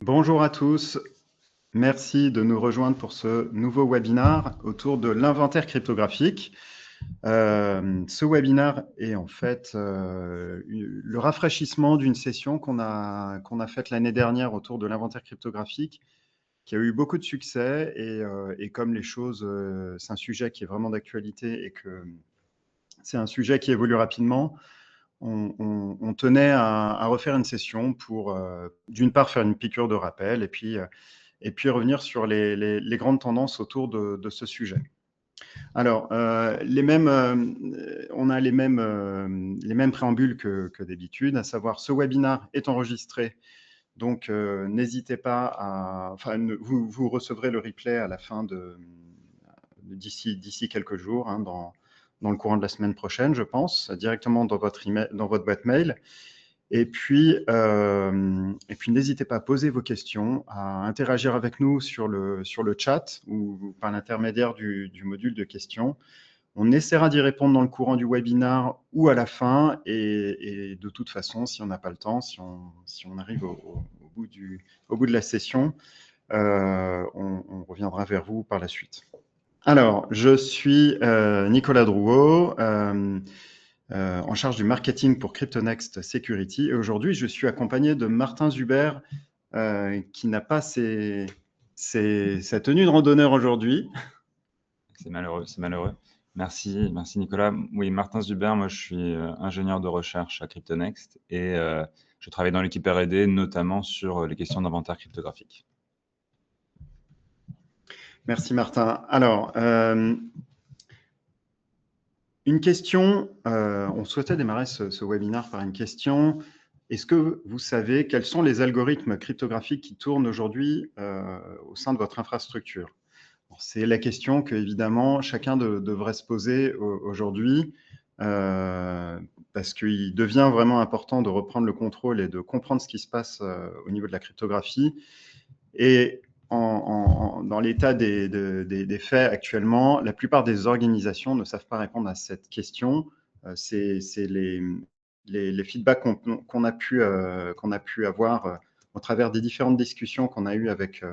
Bonjour à tous, merci de nous rejoindre pour ce nouveau webinaire autour de l'inventaire cryptographique. Ce webinaire est en fait le rafraîchissement d'une session qu'on a faite l'année dernière autour de l'inventaire cryptographique, qui a eu beaucoup de succès et comme les choses, c'est un sujet qui est vraiment d'actualité et que c'est un sujet qui évolue rapidement, on tenait à refaire une session pour, d'une part, faire une piqûre de rappel et puis revenir sur les grandes tendances autour de ce sujet. Alors, on a les mêmes préambules que d'habitude, à savoir ce webinaire est enregistré, donc n'hésitez pas à... vous recevrez le replay à la fin d'ici quelques jours, hein, dans le courant de la semaine prochaine, je pense, directement dans votre boîte mail. Et puis n'hésitez pas à poser vos questions, à interagir avec nous sur le chat ou par l'intermédiaire du module de questions. On essaiera d'y répondre dans le courant du webinaire ou à la fin. Et de toute façon, si on n'a pas le temps, si on arrive au bout de la session, on reviendra vers vous par la suite. Alors, je suis Nicolas Drouot, en charge du marketing pour CryptoNext Security. Et aujourd'hui, je suis accompagné de Martin Zuber, qui n'a pas sa tenue de randonneur aujourd'hui. C'est malheureux, c'est malheureux. Merci Nicolas. Oui, Martin Zuber, moi je suis ingénieur de recherche à CryptoNext et je travaille dans l'équipe R&D, notamment sur les questions d'inventaire cryptographique. Merci Martin. Alors, une question, on souhaitait démarrer ce webinaire par une question. Est-ce que vous savez quels sont les algorithmes cryptographiques qui tournent aujourd'hui au sein de votre infrastructure? C'est la question que, évidemment, chacun devrait se poser aujourd'hui, parce qu'il devient vraiment important de reprendre le contrôle et de comprendre ce qui se passe au niveau de la cryptographie. Et dans l'état des faits actuellement, la plupart des organisations ne savent pas répondre à cette question. C'est les feedbacks qu'on a pu avoir au travers des différentes discussions qu'on a eues avec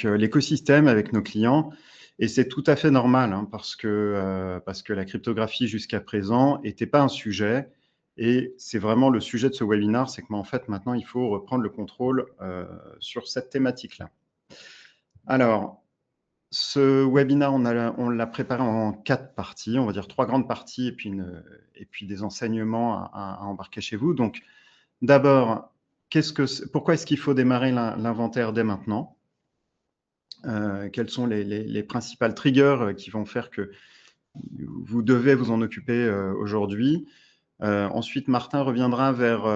l'écosystème, avec nos clients. Et c'est tout à fait normal, hein, parce que la cryptographie jusqu'à présent n'était pas un sujet. Et c'est vraiment le sujet de ce webinaire, c'est que en fait, maintenant, il faut reprendre le contrôle sur cette thématique-là. Alors, ce webinaire, on l'a préparé en 4 parties, on va dire 3 grandes parties et puis des enseignements à embarquer chez vous. Donc, d'abord, pourquoi est-ce qu'il faut démarrer l'inventaire dès maintenant? Quels sont les principales triggers qui vont faire que vous devez vous en occuper aujourd'hui? Ensuite, Martin reviendra vers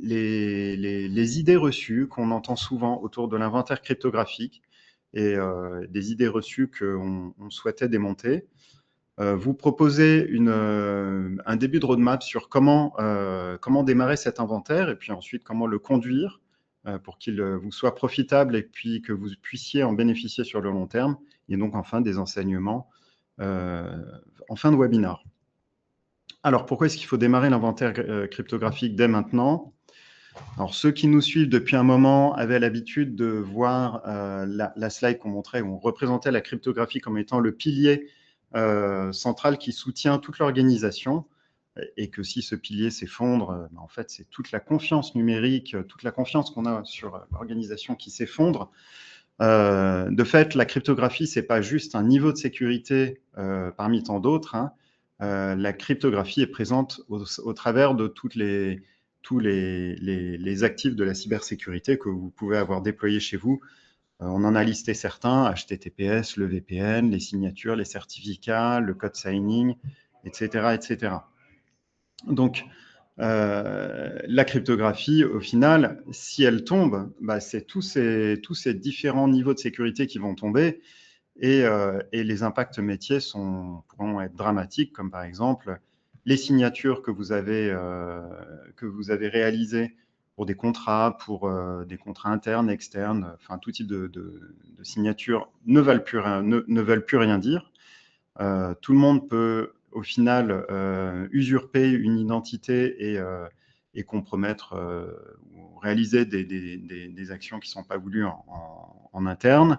les idées reçues qu'on entend souvent autour de l'inventaire cryptographique et des idées reçues qu'on souhaitait démonter. Vous proposez un début de roadmap sur comment démarrer cet inventaire et puis ensuite comment le conduire pour qu'il vous soit profitable et puis que vous puissiez en bénéficier sur le long terme. Et donc, enfin, des enseignements en fin de webinaire. Alors, pourquoi est-ce qu'il faut démarrer l'inventaire cryptographique dès maintenant? Alors, ceux qui nous suivent depuis un moment avaient l'habitude de voir la slide qu'on montrait, où on représentait la cryptographie comme étant le pilier central qui soutient toute l'organisation, et que si ce pilier s'effondre, en fait, c'est toute la confiance numérique, toute la confiance qu'on a sur l'organisation qui s'effondre. De fait, la cryptographie, ce n'est pas juste un niveau de sécurité parmi tant d'autres, hein. La cryptographie est présente au travers de tous les actifs de la cybersécurité que vous pouvez avoir déployés chez vous. On en a listé certains, HTTPS, le VPN, les signatures, les certificats, le code signing, etc. etc. Donc, la cryptographie, au final, si elle tombe, c'est tous ces différents niveaux de sécurité qui vont tomber. Et les impacts métiers pourront être dramatiques, comme par exemple les signatures que vous avez réalisées pour des contrats, pour des contrats internes, externes, enfin tout type de signatures ne veulent plus rien dire. Tout le monde peut au final usurper une identité et compromettre ou réaliser des actions qui ne sont pas voulues en interne.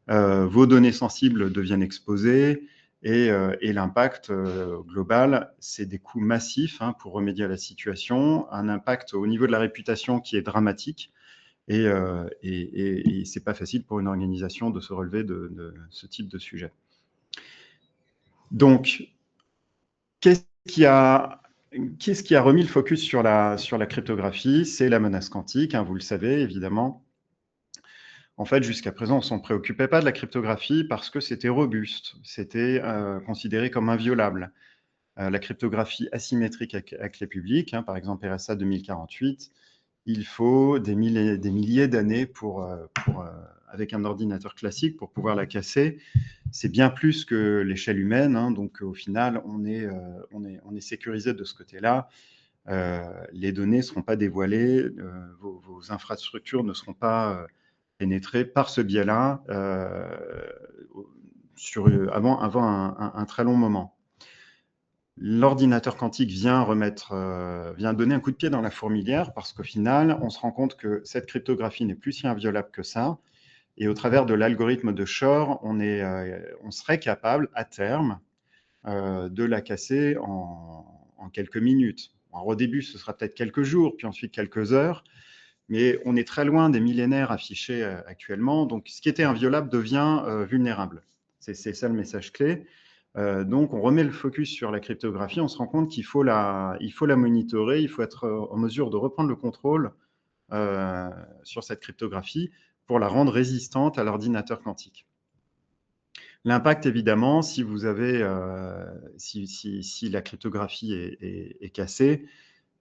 Vos données sensibles deviennent exposées et l'impact global, c'est des coûts massifs pour remédier à la situation, un impact au niveau de la réputation qui est dramatique et c'est pas facile pour une organisation de se relever de ce type de sujet. Donc, qu'est-ce qui a remis le focus sur la cryptographie? C'est la menace quantique, vous le savez évidemment. En fait, jusqu'à présent, on ne s'en préoccupait pas de la cryptographie parce que c'était robuste, c'était considéré comme inviolable. La cryptographie asymétrique à clé publique, par exemple RSA 2048, il faut des milliers d'années avec un ordinateur classique pour pouvoir la casser. C'est bien plus que l'échelle humaine, donc au final, on est sécurisé de ce côté-là. Les données ne seront pas dévoilées, vos infrastructures ne seront pas pénétrées par ce biais-là avant un très long moment. L'ordinateur quantique vient donner un coup de pied dans la fourmilière parce qu'au final, on se rend compte que cette cryptographie n'est plus si inviolable que ça. Et au travers de l'algorithme de Shor, on serait capable, à terme, de la casser en quelques minutes. Alors, au début, ce sera peut-être quelques jours, puis ensuite quelques heures, mais on est très loin des millénaires affichés actuellement. Donc, ce qui était inviolable devient vulnérable. C'est ça le message clé. Donc, on remet le focus sur la cryptographie. On se rend compte qu'il faut la monitorer, il faut être en mesure de reprendre le contrôle sur cette cryptographie pour la rendre résistante à l'ordinateur quantique. L'impact, évidemment, si la cryptographie est cassée,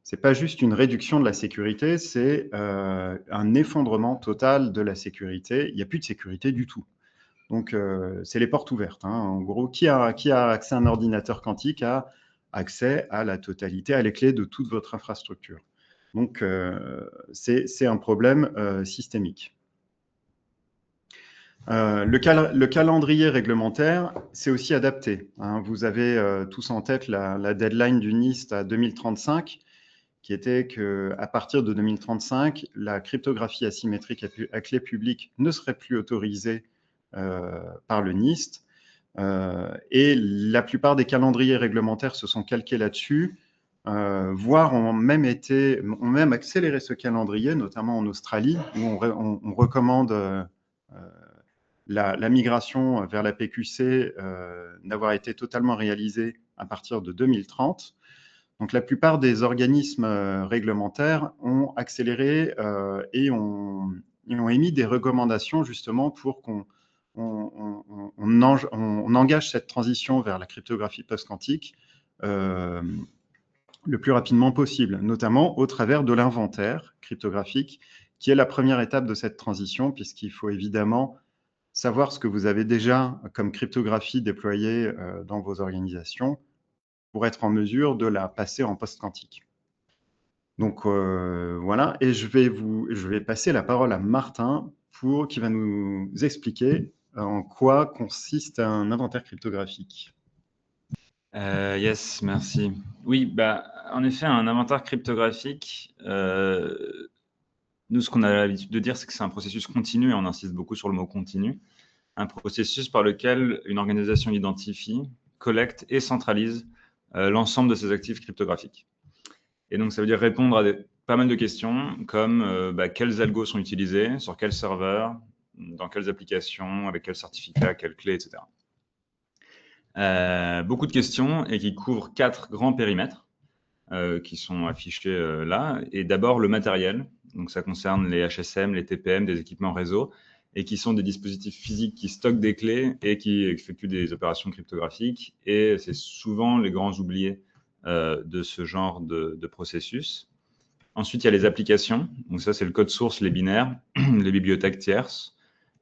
ce n'est pas juste une réduction de la sécurité, c'est un effondrement total de la sécurité. Il n'y a plus de sécurité du tout. Donc, c'est les portes ouvertes. En gros, qui a accès à un ordinateur quantique a accès à la totalité, à les clés de toute votre infrastructure. Donc, c'est un problème systémique. Le calendrier réglementaire, c'est aussi adapté. Vous avez tous en tête la deadline du NIST à 2035, qui était qu'à partir de 2035, la cryptographie asymétrique à clé publique ne serait plus autorisée par le NIST. Et la plupart des calendriers réglementaires se sont calqués là-dessus, voire ont même accéléré ce calendrier, notamment en Australie, où on recommande la migration vers la PQC n'avoir été totalement réalisée à partir de 2030. Donc, la plupart des organismes réglementaires ont accéléré et ont émis des recommandations justement pour qu'on engage cette transition vers la cryptographie post-quantique le plus rapidement possible, notamment au travers de l'inventaire cryptographique, qui est la première étape de cette transition, puisqu'il faut évidemment savoir ce que vous avez déjà comme cryptographie déployée dans vos organisations pour être en mesure de la passer en post-quantique. Donc voilà, et je vais passer la parole à Martin qui va nous expliquer en quoi consiste un inventaire cryptographique. Yes, merci. Oui, en effet, un inventaire cryptographique, nous, ce qu'on a l'habitude de dire, c'est que c'est un processus continu, et on insiste beaucoup sur le mot continu, un processus par lequel une organisation identifie, collecte et centralise l'ensemble de ses actifs cryptographiques. Et donc, ça veut dire répondre à pas mal de questions, comme quels algos sont utilisés, sur quels serveurs, dans quelles applications, avec quels certificats, quelles clés, etc. Beaucoup de questions et qui couvrent 4 grands périmètres qui sont affichés là. Et d'abord, le matériel. Donc, ça concerne les HSM, les TPM, des équipements réseau, et qui sont des dispositifs physiques qui stockent des clés et qui effectuent des opérations cryptographiques. Et c'est souvent les grands oubliés de ce genre de processus. Ensuite, il y a les applications. Donc ça, c'est le code source, les binaires, les bibliothèques tierces.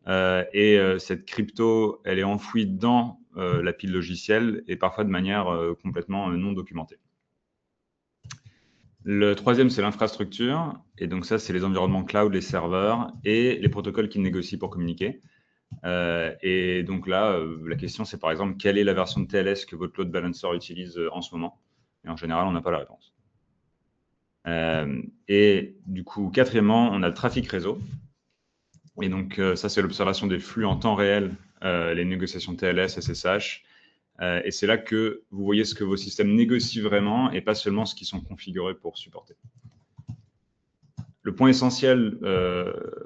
Cette crypto, elle est enfouie dans la pile logicielle et parfois de manière complètement non documentée. Le troisième, c'est l'infrastructure. Et donc ça, c'est les environnements cloud, les serveurs et les protocoles qu'ils négocient pour communiquer. Et donc là, la question, c'est par exemple, quelle est la version de TLS que votre load balancer utilise en ce moment? Et en général, on n'a pas la réponse. Et du coup, quatrièmement, on a le trafic réseau. Et donc, ça, c'est l'observation des flux en temps réel, les négociations TLS, SSH. Et c'est là que vous voyez ce que vos systèmes négocient vraiment et pas seulement ce qu'ils sont configurés pour supporter. Le point essentiel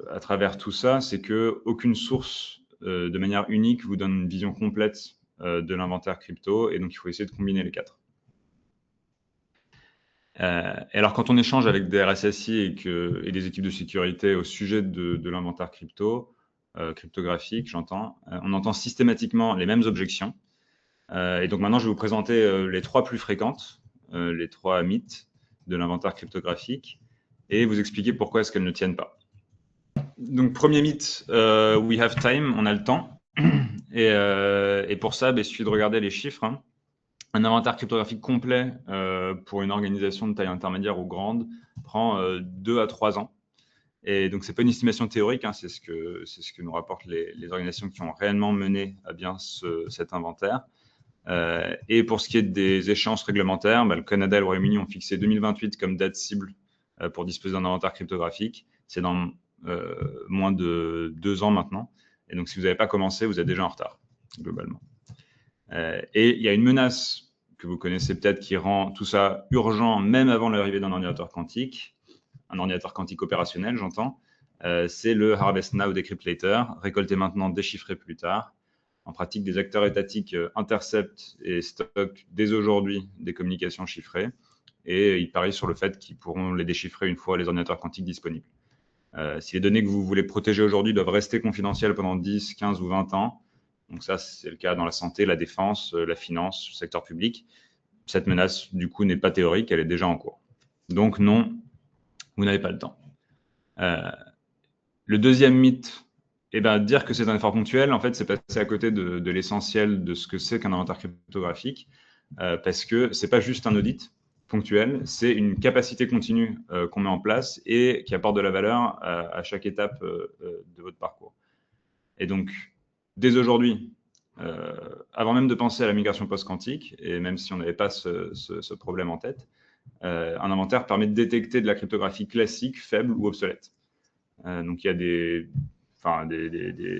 à travers tout ça, c'est qu'aucune source de manière unique vous donne une vision complète de l'inventaire crypto, et donc il faut essayer de combiner les quatre. Et alors, quand on échange avec des RSSI et des équipes de sécurité au sujet de l'inventaire cryptographique, j'entends, on entend systématiquement les mêmes objections. Et donc maintenant, je vais vous présenter les trois plus fréquentes, les trois mythes de l'inventaire cryptographique, et vous expliquer pourquoi est-ce qu'elles ne tiennent pas. Donc, premier mythe, we have time, on a le temps. Et pour ça, il suffit de regarder les chiffres. Hein. Un inventaire cryptographique complet pour une organisation de taille intermédiaire ou grande prend 2 à 3 ans. Et donc, ce n'est pas une estimation théorique, hein, c'est ce que nous rapportent les organisations qui ont réellement mené à bien cet inventaire. Et pour ce qui est des échéances réglementaires, le Canada et le Royaume-Uni ont fixé 2028 comme date cible pour disposer d'un inventaire cryptographique. C'est dans moins de 2 ans maintenant. Et donc, si vous n'avez pas commencé, vous êtes déjà en retard, globalement. Et il y a une menace que vous connaissez peut-être qui rend tout ça urgent, même avant l'arrivée d'un ordinateur quantique, un ordinateur quantique opérationnel, j'entends. C'est le Harvest Now, Decrypt Later, récolter maintenant, déchiffrer plus tard. En pratique, des acteurs étatiques interceptent et stockent dès aujourd'hui des communications chiffrées, et ils parient sur le fait qu'ils pourront les déchiffrer une fois les ordinateurs quantiques disponibles. Si les données que vous voulez protéger aujourd'hui doivent rester confidentielles pendant 10, 15 ou 20 ans, donc ça, c'est le cas dans la santé, la défense, la finance, le secteur public, cette menace, du coup, n'est pas théorique, elle est déjà en cours. Donc non, vous n'avez pas le temps. Le deuxième mythe, dire que c'est un effort ponctuel, en fait, c'est passer à côté de l'essentiel de ce que c'est qu'un inventaire cryptographique, parce que c'est pas juste un audit ponctuel, c'est une capacité continue qu'on met en place et qui apporte de la valeur à chaque étape de votre parcours. Et donc, dès aujourd'hui, avant même de penser à la migration post-quantique, et même si on n'avait pas ce problème en tête, un inventaire permet de détecter de la cryptographie classique, faible ou obsolète. Donc, il y a des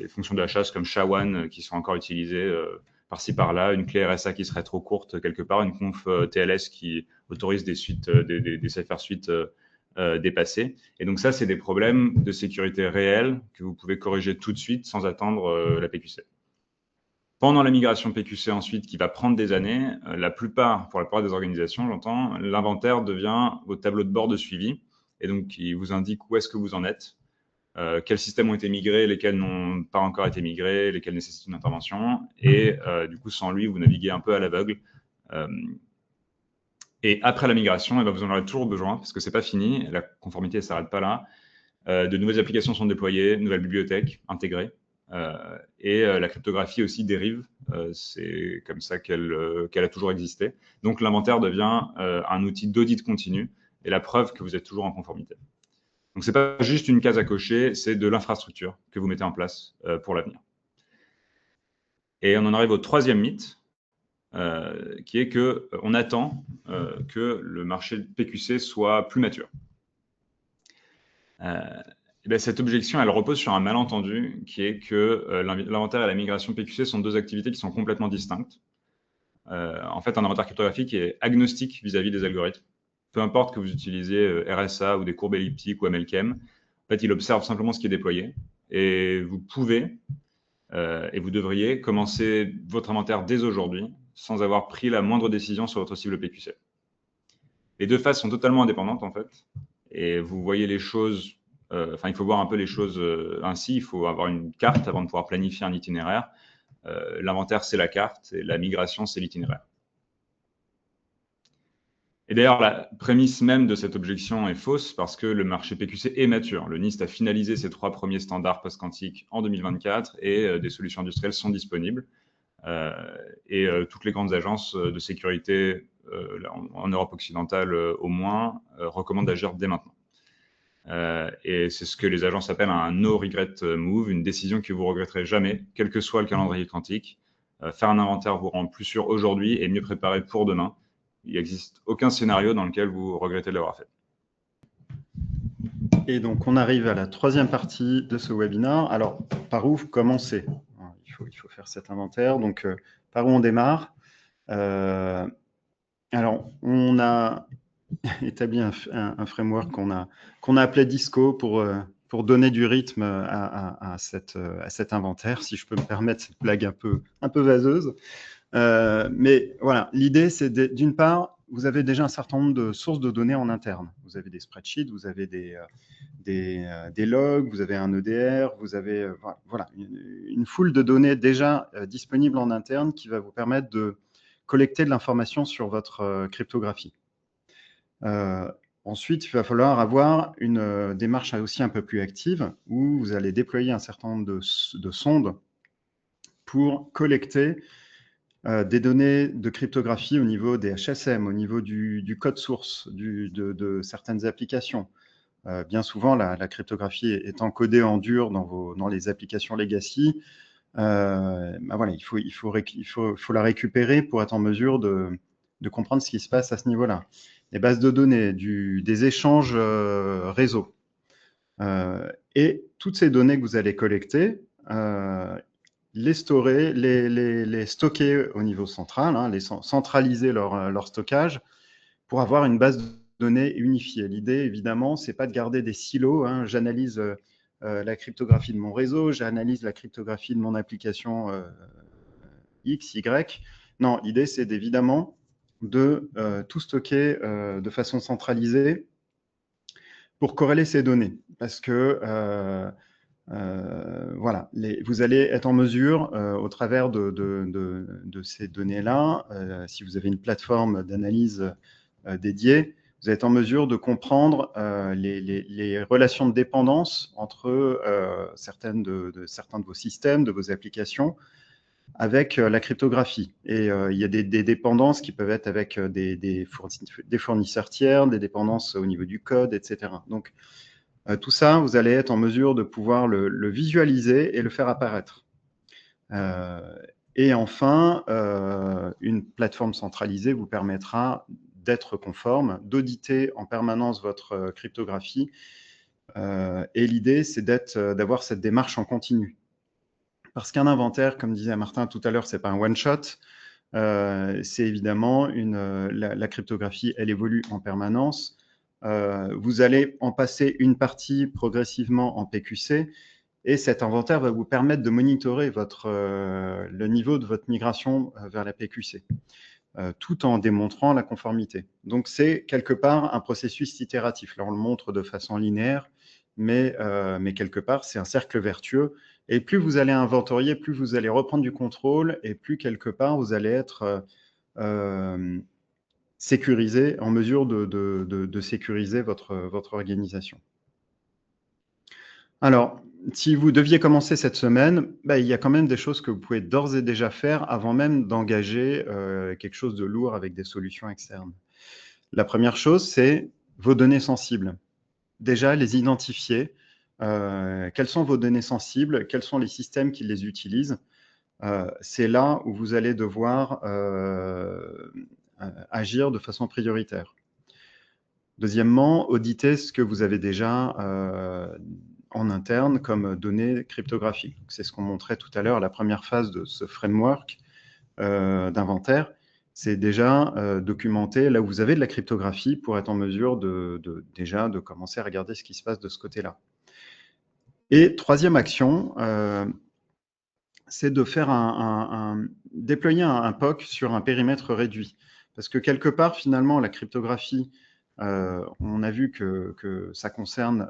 fonctions de HAS comme SHA-1 qui sont encore utilisées par-ci par-là, une clé RSA qui serait trop courte quelque part, une conf TLS qui autorise des suites, des cipher suites dépassées. Et donc ça, c'est des problèmes de sécurité réels que vous pouvez corriger tout de suite sans attendre la PQC. Pendant la migration PQC ensuite, qui va prendre des années, pour la plupart des organisations, j'entends, l'inventaire devient votre tableau de bord de suivi, et donc il vous indique où est-ce que vous en êtes, quels systèmes ont été migrés, lesquels n'ont pas encore été migrés, lesquels nécessitent une intervention, et du coup, sans lui, vous naviguez un peu à l'aveugle. Et après la migration, vous en aurez toujours besoin, parce que c'est pas fini, la conformité ne s'arrête pas là. De nouvelles applications sont déployées, nouvelles bibliothèques intégrées, et la cryptographie aussi dérive. C'est comme ça qu'elle a toujours existé. Donc l'inventaire devient un outil d'audit continu et la preuve que vous êtes toujours en conformité. Donc, ce n'est pas juste une case à cocher, c'est de l'infrastructure que vous mettez en place pour l'avenir. Et on en arrive au troisième mythe, qui est qu'on attend que le marché PQC soit plus mature. Cette objection, elle repose sur un malentendu qui est que l'inventaire et la migration PQC sont deux activités qui sont complètement distinctes. En fait, un inventaire cryptographique est agnostique vis-à-vis des algorithmes. Peu importe que vous utilisiez RSA ou des courbes elliptiques ou MLChem, en fait, il observe simplement ce qui est déployé. Et vous pouvez et vous devriez commencer votre inventaire dès aujourd'hui sans avoir pris la moindre décision sur votre cible PQC. Les deux phases sont totalement indépendantes, en fait. Et vous voyez les choses, il faut voir un peu les choses ainsi. Il faut avoir une carte avant de pouvoir planifier un itinéraire. L'inventaire, c'est la carte et la migration, c'est l'itinéraire. Et d'ailleurs, la prémisse même de cette objection est fausse parce que le marché PQC est mature. Le NIST a finalisé ses 3 premiers standards post-quantiques en 2024 et des solutions industrielles sont disponibles. Toutes les grandes agences de sécurité en Europe occidentale au moins recommandent d'agir dès maintenant. Et c'est ce que les agences appellent un no regret move, une décision que vous regretterez jamais, quel que soit le calendrier quantique. Faire un inventaire vous rend plus sûr aujourd'hui et mieux préparé pour demain. Il n'existe aucun scénario dans lequel vous regrettez de l'avoir fait. Et donc, on arrive à la troisième partie de ce webinaire. Alors, par où commencer? Il faut faire cet inventaire. Donc, par où on démarre? Alors, on a établi un framework qu'on a appelé Disco pour donner du rythme à cet inventaire, si je peux me permettre cette blague un peu vaseuse. Mais voilà, l'idée, c'est d'une part, vous avez déjà un certain nombre de sources de données en interne. Vous avez des spreadsheets, vous avez des logs, vous avez un EDR, vous avez voilà, une foule de données déjà disponibles en interne qui va vous permettre de collecter de l'information sur votre cryptographie. Ensuite, il va falloir avoir une démarche aussi un peu plus active où vous allez déployer un certain nombre de sondes pour collecter des données de cryptographie au niveau des HSM, au niveau du code source de certaines applications. Bien souvent, la cryptographie est encodée en dur dans les applications legacy. Voilà, il faut la récupérer pour être en mesure de comprendre ce qui se passe à ce niveau-là. Les bases de données, des échanges réseau. Et toutes ces données que vous allez collecter, les stocker au niveau central, hein, centraliser leur stockage pour avoir une base de données unifiée. L'idée, évidemment, c'est pas de garder des silos. Hein. J'analyse la cryptographie de mon réseau, j'analyse la cryptographie de mon application X, Y. Non, l'idée, c'est évidemment de tout stocker de façon centralisée pour corréler ces données. Parce que voilà, vous allez être en mesure, au travers de ces données-là, si vous avez une plateforme d'analyse dédiée, vous allez être en mesure de comprendre les relations de dépendance entre certains de vos systèmes, de vos applications, avec la cryptographie. Et il y a des dépendances qui peuvent être avec des fournisseurs tiers, des dépendances au niveau du code, etc. Donc, tout ça, vous allez être en mesure de pouvoir le visualiser et le faire apparaître. Et enfin, une plateforme centralisée vous permettra d'être conforme, d'auditer en permanence votre cryptographie. Et l'idée, c'est d'avoir cette démarche en continu. Parce qu'un inventaire, comme disait Martin tout à l'heure, ce n'est pas un one-shot. C'est évidemment la cryptographie, elle évolue en permanence. Vous allez en passer une partie progressivement en PQC, et cet inventaire va vous permettre de monitorer le niveau de votre migration vers la PQC, tout en démontrant la conformité. Donc, c'est quelque part un processus itératif. Là, on le montre de façon linéaire, mais quelque part, c'est un cercle vertueux. Et plus vous allez inventorier, plus vous allez reprendre du contrôle, et plus quelque part, vous allez être sécurisé, en mesure de sécuriser votre organisation. Alors, si vous deviez commencer cette semaine, il y a quand même des choses que vous pouvez d'ores et déjà faire avant même d'engager quelque chose de lourd avec des solutions externes. La première chose, c'est vos données sensibles. Déjà, les identifier. Quelles sont vos données sensibles? Quels sont les systèmes qui les utilisent? C'est là où vous allez devoir agir de façon prioritaire. Deuxièmement, auditer ce que vous avez déjà en interne comme données cryptographiques. C'est ce qu'on montrait tout à l'heure, la première phase de ce framework d'inventaire. C'est déjà documenter là où vous avez de la cryptographie pour être en mesure déjà de commencer à regarder ce qui se passe de ce côté-là. Et troisième action, c'est de faire déployer un POC sur un périmètre réduit. Parce que quelque part, finalement, la cryptographie, on a vu que ça concerne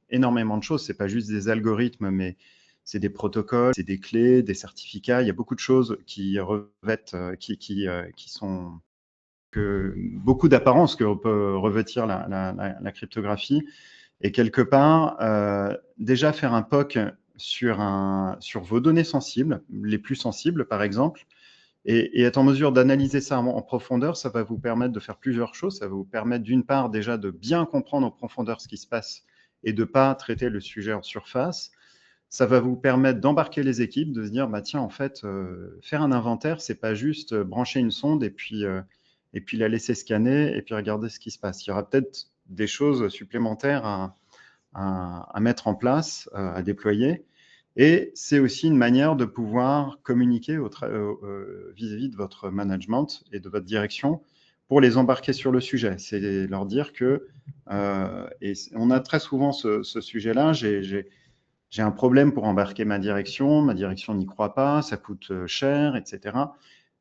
énormément de choses. Ce n'est pas juste des algorithmes, mais c'est des protocoles, c'est des clés, des certificats. Il y a beaucoup de choses qui revêtent, qui sont beaucoup d'apparence que peut revêtir la cryptographie. Et quelque part, déjà faire un POC sur vos données sensibles, les plus sensibles par exemple, et être en mesure d'analyser ça en profondeur, ça va vous permettre de faire plusieurs choses. Ça va vous permettre d'une part déjà de bien comprendre en profondeur ce qui se passe et de ne pas traiter le sujet en surface. Ça va vous permettre d'embarquer les équipes, de se dire, bah, tiens, en fait, faire un inventaire, ce n'est pas juste brancher une sonde et puis la laisser scanner et puis regarder ce qui se passe. Il y aura peut-être des choses supplémentaires à mettre en place, à déployer. Et c'est aussi une manière de pouvoir communiquer vis-à-vis de votre management et de votre direction pour les embarquer sur le sujet. C'est leur dire que, et on a très souvent ce sujet-là, j'ai un problème pour embarquer ma direction n'y croit pas, ça coûte cher, etc.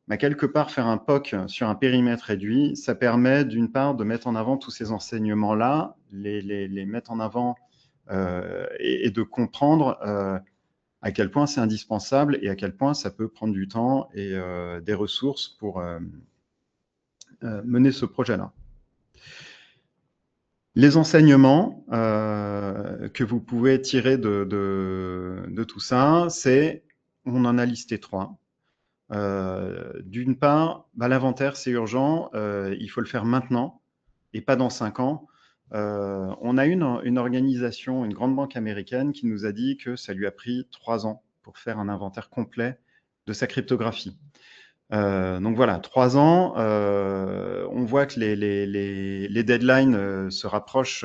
Mais quelque part, faire un POC sur un périmètre réduit, ça permet d'une part de mettre en avant tous ces enseignements-là, les mettre en avant et de comprendre à quel point c'est indispensable et à quel point ça peut prendre du temps et des ressources pour mener ce projet-là. Les enseignements que vous pouvez tirer de tout ça, c'est, on en a listé 3. D'une part, l'inventaire, c'est urgent, il faut le faire maintenant et pas dans 5 ans. On a une organisation, une grande banque américaine qui nous a dit que ça lui a pris 3 ans pour faire un inventaire complet de sa cryptographie. Donc voilà, 3 ans, on voit que les deadlines se rapprochent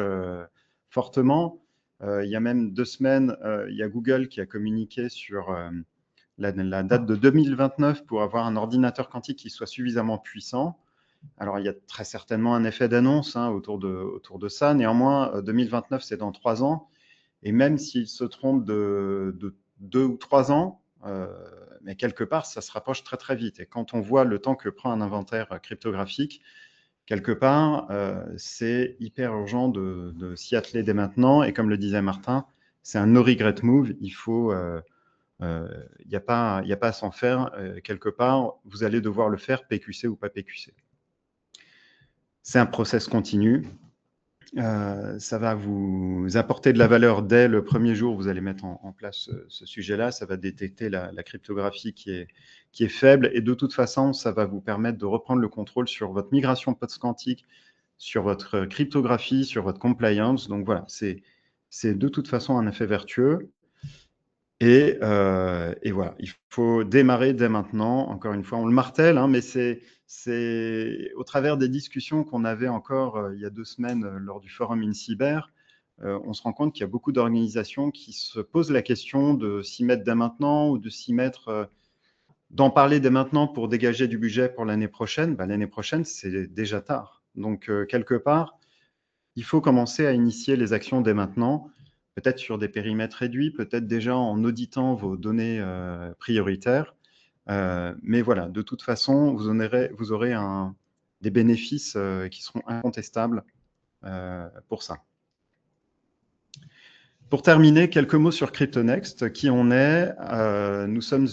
fortement. Il y a même 2 semaines, il y a Google qui a communiqué sur la date de 2029 pour avoir un ordinateur quantique qui soit suffisamment puissant. Alors, il y a très certainement un effet d'annonce autour de ça. Néanmoins, 2029, c'est dans 3 ans. Et même s'il se trompe de 2 ou 3 ans, mais quelque part, ça se rapproche très, très vite. Et quand on voit le temps que prend un inventaire cryptographique, quelque part, c'est hyper urgent de s'y atteler dès maintenant. Et comme le disait Martin, c'est un no regret move. Il faut... il n'y a pas à s'en faire. Quelque part, vous allez devoir le faire, PQC ou pas PQC. C'est un process continu. Ça va vous apporter de la valeur dès le premier jour où vous allez mettre en place ce sujet-là. Ça va détecter la cryptographie qui est faible. Et de toute façon, ça va vous permettre de reprendre le contrôle sur votre migration post-quantique, sur votre cryptographie, sur votre compliance. Donc voilà, c'est de toute façon un effet vertueux. Et voilà, il faut démarrer dès maintenant. Encore une fois, on le martèle, mais c'est au travers des discussions qu'on avait encore il y a 2 semaines lors du forum InCyber, on se rend compte qu'il y a beaucoup d'organisations qui se posent la question de s'y mettre dès maintenant ou de s'y mettre, d'en parler dès maintenant pour dégager du budget pour l'année prochaine. L'année prochaine, c'est déjà tard. Donc, quelque part, il faut commencer à initier les actions dès maintenant, peut-être sur des périmètres réduits, peut-être déjà en auditant vos données prioritaires. Mais voilà, de toute façon, vous aurez des bénéfices qui seront incontestables pour ça. Pour terminer, quelques mots sur CryptoNext. Qui on est nous sommes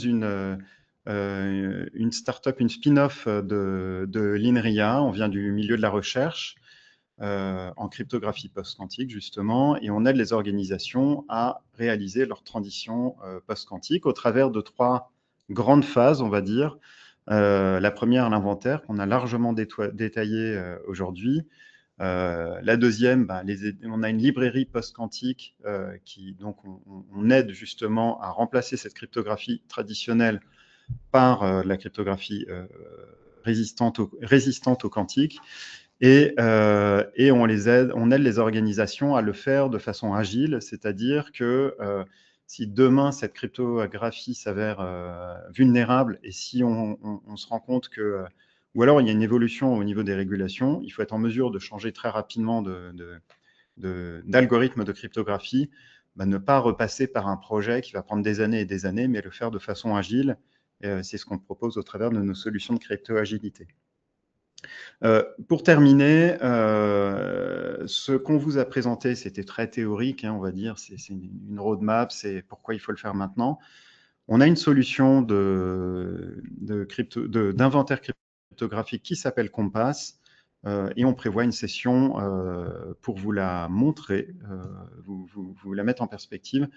une start-up, une spin-off de l'INRIA. On vient du milieu de la recherche. En cryptographie post-quantique, justement, et on aide les organisations à réaliser leur transition post-quantique au travers de 3 grandes phases, on va dire. La première, l'inventaire, qu'on a largement détaillé aujourd'hui. La deuxième, on a une librairie post-quantique qui, donc, on aide justement à remplacer cette cryptographie traditionnelle par la cryptographie résistante au quantique. Et on aide les organisations à le faire de façon agile, c'est-à-dire que si demain cette cryptographie s'avère vulnérable et si on se rend compte que, ou alors il y a une évolution au niveau des régulations, il faut être en mesure de changer très rapidement d'algorithme de cryptographie, ne pas repasser par un projet qui va prendre des années et des années, mais le faire de façon agile. C'est ce qu'on propose au travers de nos solutions de crypto-agilité. Pour terminer, ce qu'on vous a présenté, c'était très théorique, on va dire, c'est une roadmap, c'est pourquoi il faut le faire maintenant. On a une solution d'inventaire cryptographique qui s'appelle Compass, et on prévoit une session pour vous la montrer, vous la mettre en perspective,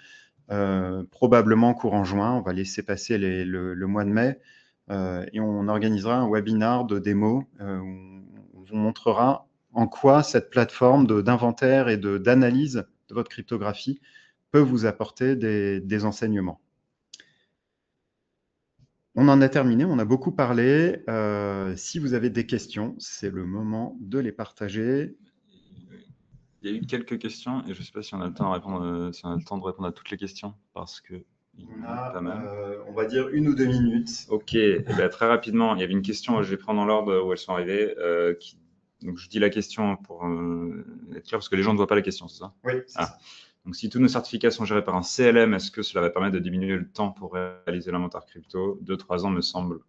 probablement courant juin. On va laisser passer le mois de mai. Et on organisera un webinar de démo où on vous montrera en quoi cette plateforme d'inventaire et d'analyse votre cryptographie peut vous apporter des enseignements. On en a terminé, on a beaucoup parlé. Si vous avez des questions, c'est le moment de les partager. Il y a eu quelques questions et je ne sais pas si on a le temps de répondre à toutes les questions parce que on a pas mal. On va dire 1 ou 2 minutes. Ok, et bien, très rapidement, il y avait une question, je vais prendre dans l'ordre où elles sont arrivées. Donc je dis la question pour être clair parce que les gens ne voient pas la question, c'est ça? Oui, c'est ça. Donc, si tous nos certificats sont gérés par un CLM, est-ce que cela va permettre de diminuer le temps pour réaliser l'inventaire crypto? 2-3 ans me semble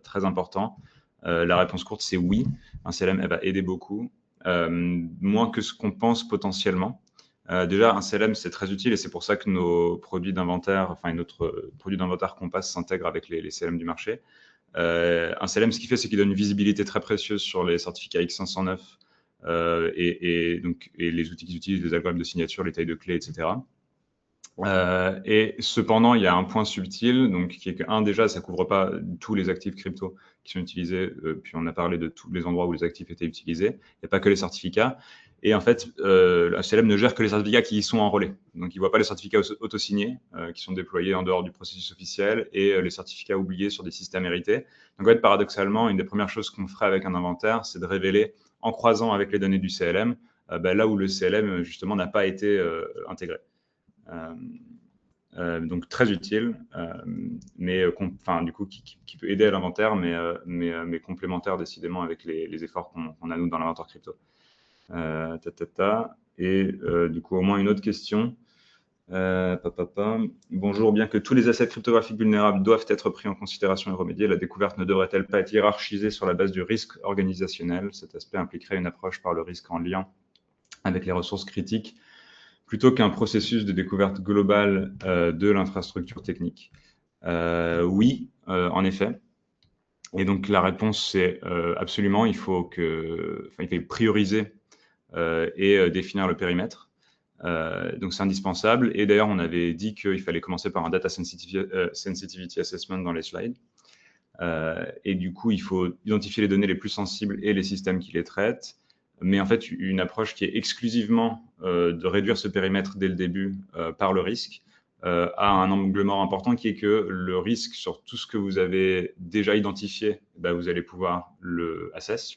très important. La réponse courte, c'est oui. Un CLM, elle va aider beaucoup, moins que ce qu'on pense potentiellement. Déjà, un CLM, c'est très utile et c'est pour ça que nos produits d'inventaire, enfin notre produit d'inventaire Compass s'intègre avec les CLM du marché. Un CLM, ce qu'il fait, c'est qu'il donne une visibilité très précieuse sur les certificats X509 et les outils qu'ils utilisent, les algorithmes de signature, les tailles de clés, etc. Et cependant, il y a un point subtil, donc qui est que, déjà, ça couvre pas tous les actifs crypto qui sont utilisés, puis on a parlé de tous les endroits où les actifs étaient utilisés, il n'y a pas que les certificats, et en fait, le CLM ne gère que les certificats qui y sont enrôlés, donc il ne voit pas les certificats auto-signés qui sont déployés en dehors du processus officiel, et les certificats oubliés sur des systèmes hérités. Donc en fait, paradoxalement, une des premières choses qu'on ferait avec un inventaire, c'est de révéler, en croisant avec les données du CLM, là où le CLM, justement, n'a pas été intégré. Donc très utile, mais du coup qui peut aider à l'inventaire, mais complémentaire décidément avec les efforts qu'on a nous dans l'inventaire crypto. Et du coup au moins une autre question. Bonjour, bien que tous les assets cryptographiques vulnérables doivent être pris en considération et remédiés, la découverte ne devrait-elle pas être hiérarchisée sur la base du risque organisationnel? Cet aspect impliquerait une approche par le risque en lien avec les ressources critiques plutôt qu'un processus de découverte globale de l'infrastructure technique. Oui, en effet. Et donc la réponse, c'est absolument, il faut prioriser et définir le périmètre. Donc c'est indispensable. Et d'ailleurs, on avait dit qu'il fallait commencer par un data sensitivity assessment dans les slides. Et du coup, il faut identifier les données les plus sensibles et les systèmes qui les traitent. Mais en fait, une approche qui est exclusivement de réduire ce périmètre dès le début par le risque a un angle mort important qui est que le risque sur tout ce que vous avez déjà identifié, vous allez pouvoir le assess,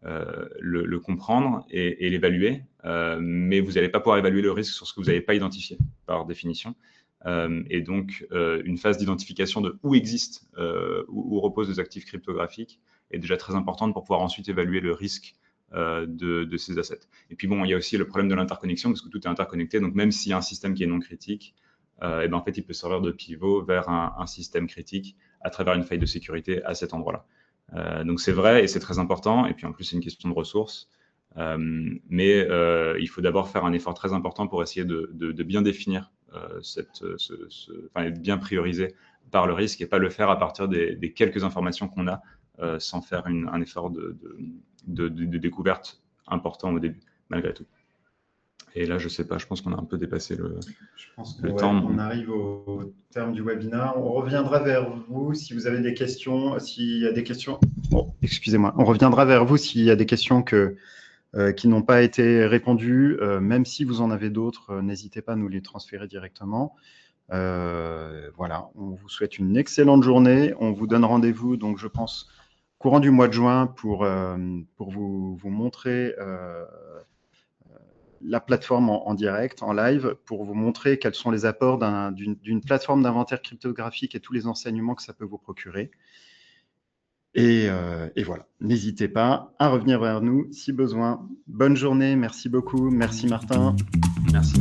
le comprendre et l'évaluer, mais vous n'allez pas pouvoir évaluer le risque sur ce que vous n'avez pas identifié par définition. Et donc, une phase d'identification de où existent, où reposent les actifs cryptographiques est déjà très importante pour pouvoir ensuite évaluer le risque de ces assets. Et puis bon, il y a aussi le problème de l'interconnexion, parce que tout est interconnecté, donc même s'il y a un système qui est non critique, en fait, il peut servir de pivot vers un système critique à travers une faille de sécurité à cet endroit-là. Donc c'est vrai et c'est très important, et puis en plus c'est une question de ressources, mais il faut d'abord faire un effort très important pour essayer de bien définir être bien priorisé par le risque et pas le faire à partir des quelques informations qu'on a sans faire un effort de découverte important au début, malgré tout. Et là, je sais pas, je pense qu'on a un peu dépassé le temps. On arrive au terme du webinaire. On reviendra vers vous si vous avez des questions. S'il y a des questions, excusez-moi, on reviendra vers vous s'il y a des questions qui n'ont pas été répondues. Même si vous en avez d'autres, n'hésitez pas à nous les transférer directement. Voilà, on vous souhaite une excellente journée. On vous donne rendez-vous, donc je pense, courant du mois de juin pour vous montrer la plateforme en direct, en live, pour vous montrer quels sont les apports d'une plateforme d'inventaire cryptographique et tous les enseignements que ça peut vous procurer. Et voilà, n'hésitez pas à revenir vers nous si besoin. Bonne journée, merci beaucoup. Merci Martin. Merci.